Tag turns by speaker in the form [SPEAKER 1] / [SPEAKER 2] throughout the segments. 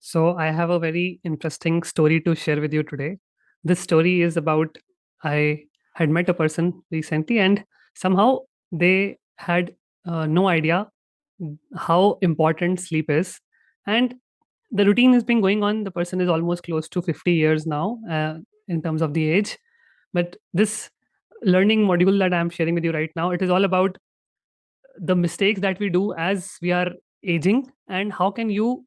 [SPEAKER 1] So, I have a very interesting story to share with you today. This story is about I had met a person recently, and somehow they had no idea how important sleep is. And the routine has been going on. The person is almost close to 50 years now in terms of the age. But this learning module that I'm sharing with you right now, it is all about the mistakes that we do as we are aging, and how can you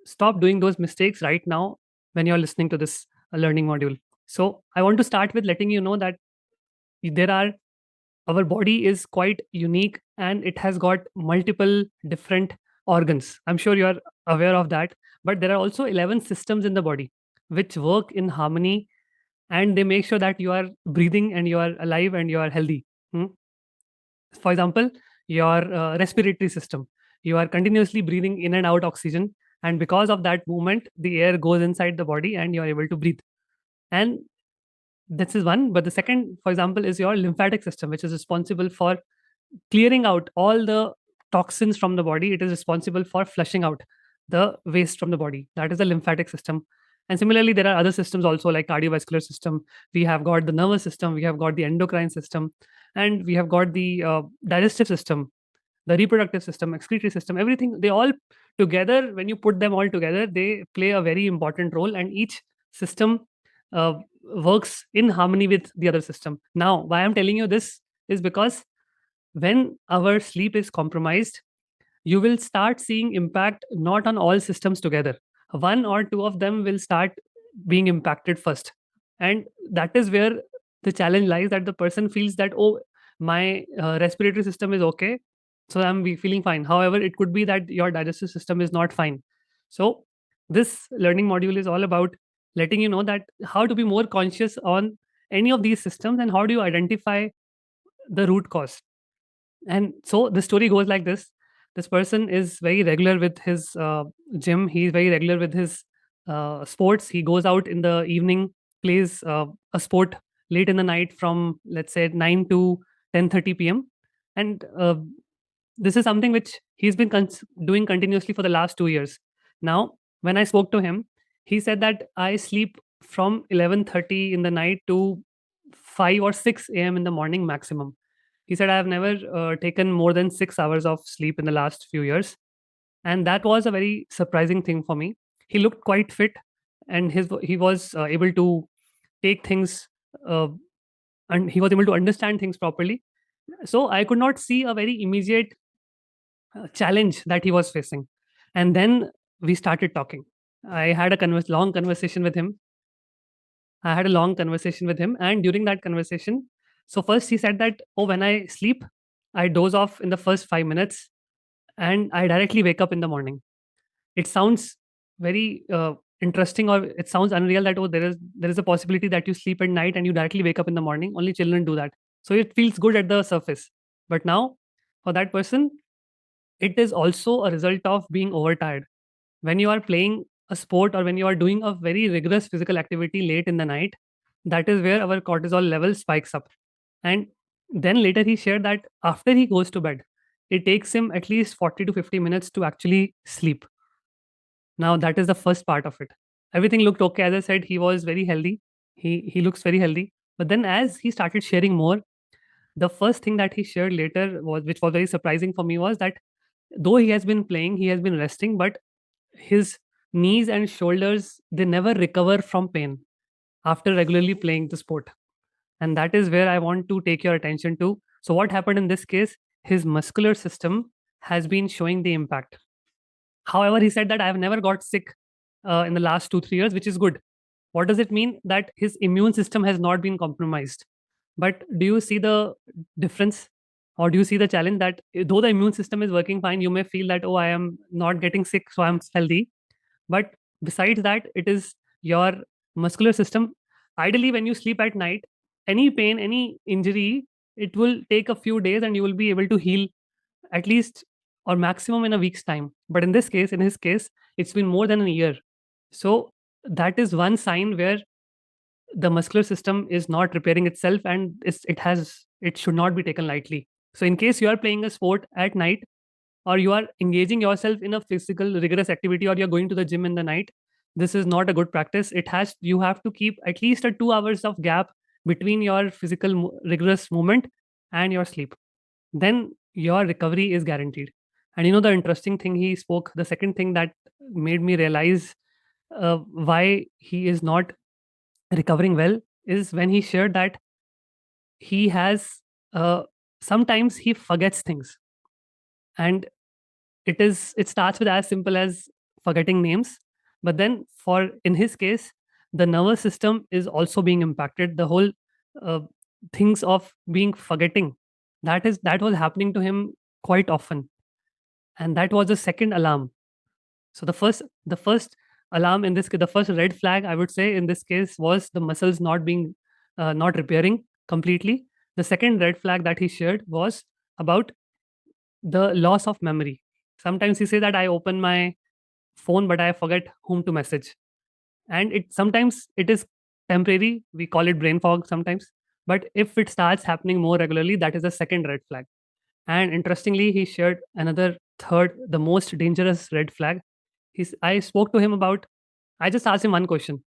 [SPEAKER 1] stop doing those mistakes right now when you're listening to this learning module. So I want to start with letting you know that there are our body is quite unique and it has got multiple different organs. I'm sure you're aware of that. But there are also 11 systems in the body which work in harmony, and they make sure that you are breathing and you are alive and you are healthy. Hmm? For example, your respiratory system, you are continuously breathing in and out oxygen, and because of that movement the air goes inside the body and you are able to breathe. And this is one. But the second, for example, is your lymphatic system, which is responsible for clearing out all the toxins from the body. It is responsible for flushing out the waste from the body. That is the lymphatic system. And similarly, there are other systems also, like cardiovascular system. We have got the nervous system, we have got the endocrine system, and we have got the digestive system, the reproductive system, excretory system. Everything, they all together, when you put them all together, they play a very important role, and each system uh, works in harmony with the other system. Now, why I'm telling you this is because when our sleep is compromised, you will start seeing impact not on all systems together. One or two of them will start being impacted first. And that is where the challenge lies, that the person feels that, oh, my respiratory system is okay. So feeling fine. However, it could be that your digestive system is not fine. So this learning module is all about letting you know that how to be more conscious on any of these systems and how do you identify the root cause. And so the story goes like this. This person is very regular with his gym. He's very regular with his sports. He goes out in the evening, plays a sport late in the night from, let's say, 9 to 10:30 p.m. And this is something which he's been doing continuously for the last 2 years. Now, when I spoke to him, he said that I sleep from 11:30 in the night to 5 or 6 a.m. in the morning maximum. He said, I have never taken more than 6 hours of sleep in the last few years. And that was a very surprising thing for me. He looked quite fit, and he was able to take things, uh, and he was able to understand things properly. So I could not see a very immediate challenge that he was facing. And then we started talking. I had a long conversation with him. I had a long conversation with him. And during that conversation, so first he said that, oh, when I sleep, I doze off in the first 5 minutes and I directly wake up in the morning. It sounds very interesting, or it sounds unreal that, oh, there is a possibility that you sleep at night and you directly wake up in the morning. Only children do that. So it feels good at the surface. But now, for that person, it is also a result of being overtired. When you are playing a sport or when you are doing a very rigorous physical activity late in the night, that is where our cortisol level spikes up. And then later he shared that after he goes to bed, it takes him at least 40 to 50 minutes to actually sleep. Now that is the first part of it. Everything looked okay. As I said, he was very healthy. He looks very healthy. But then as he started sharing more, the first thing that he shared later was, which was very surprising for me, was that though he has been playing, he has been resting, but his knees and shoulders, they never recover from pain after regularly playing the sport. And that is where I want to take your attention to. So what happened in this case, his muscular system has been showing the impact. However, he said that I have never got sick in the last 2 3 years, which is good. What does it mean? That his immune system has not been compromised. But do you see the difference, or do you see the challenge that though the immune system is working fine, you may feel that, oh, I am not getting sick, so I'm healthy. But besides that, it is your muscular system. Ideally, when you sleep at night, any pain, any injury, it will take a few days and you will be able to heal at least or maximum in a week's time. But in this case, in his case, it's been more than a year. So that is one sign where the muscular system is not repairing itself, and it should not be taken lightly. So in case you are playing a sport at night, or you are engaging yourself in a physical rigorous activity, or you're going to the gym in the night, this is not a good practice. You have to keep at least a 2 hours of gap between your physical rigorous movement and your sleep. Then your recovery is guaranteed. And the interesting thing he spoke, the second thing that made me realize why he is not recovering well, is when he shared that he has sometimes he forgets things. And it starts with as simple as forgetting names, but then for in his case, the nervous system is also being impacted. The whole uh, things of being forgetting, that was happening to him quite often. And that was the second alarm. So the first alarm in this the first red flag, I would say, in this case, was the muscles not repairing completely. The second red flag that he shared was about the loss of memory. Sometimes he say that I open my phone but I forget whom to message. And it is temporary. We call it brain fog sometimes. But if it starts happening more regularly, that is a second red flag. And interestingly, he shared another third, the most dangerous red flag. I spoke to him about, I just asked him one question: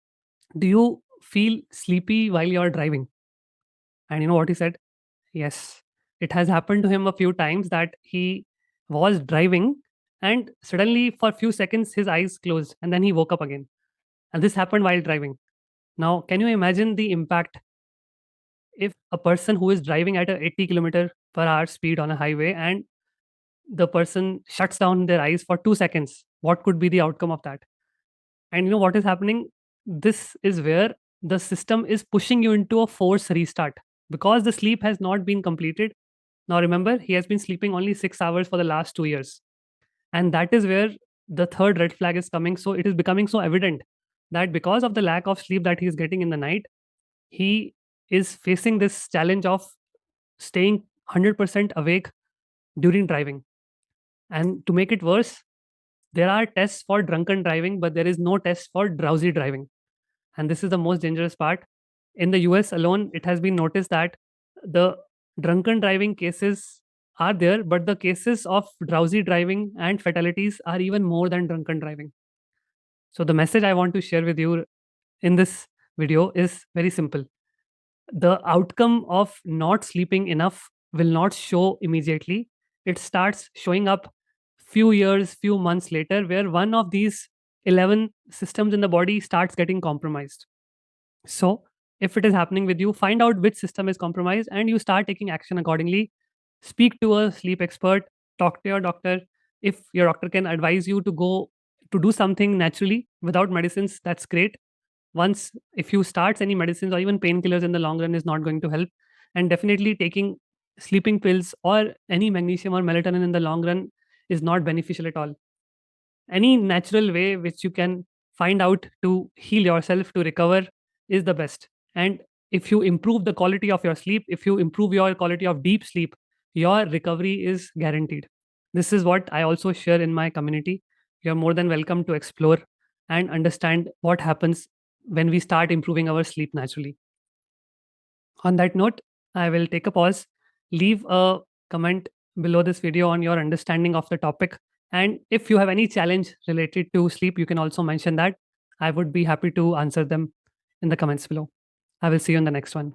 [SPEAKER 1] do you feel sleepy while you're driving? And you know what he said? Yes. It has happened to him a few times that he was driving and suddenly for a few seconds his eyes closed and then he woke up again. And this happened while driving. Now, can you imagine the impact if a person who is driving at a 80 kilometer per hour speed on a highway and the person shuts down their eyes for 2 seconds? What could be the outcome of that? And you know what is happening? This is where the system is pushing you into a forced restart because the sleep has not been completed. Now, remember, he has been sleeping only 6 hours for the last 2 years. And that is where the third red flag is coming. So it is becoming so evident that because of the lack of sleep that he is getting in the night, he is facing this challenge of staying 100% awake during driving. And to make it worse, there are tests for drunken driving, but there is no test for drowsy driving. And this is the most dangerous part. In the US alone, it has been noticed that the drunken driving cases are there, but the cases of drowsy driving and fatalities are even more than drunken driving. So, the message I want to share with you in this video is very simple. The outcome of not sleeping enough will not show immediately. It starts showing up few years, few months later, where one of these 11 systems in the body starts getting compromised. So, if it is happening with you, find out which system is compromised and you start taking action accordingly. Speak to a sleep expert, talk to your doctor. If your doctor can advise you to go to do something naturally without medicines, that's great. Once, if you start any medicines or even painkillers in the long run, is not going to help. And definitely taking sleeping pills or any magnesium or melatonin in the long run is not beneficial at all. Any natural way which you can find out to heal yourself, to recover, is the best. And if you improve the quality of your sleep, if you improve your quality of deep sleep, your recovery is guaranteed. This is what I also share in my community. You're more than welcome to explore and understand what happens when we start improving our sleep naturally. On that note, I will take a pause, leave a comment below this video on your understanding of the topic. And if you have any challenge related to sleep, you can also mention that. I would be happy to answer them in the comments below. I will see you in the next one.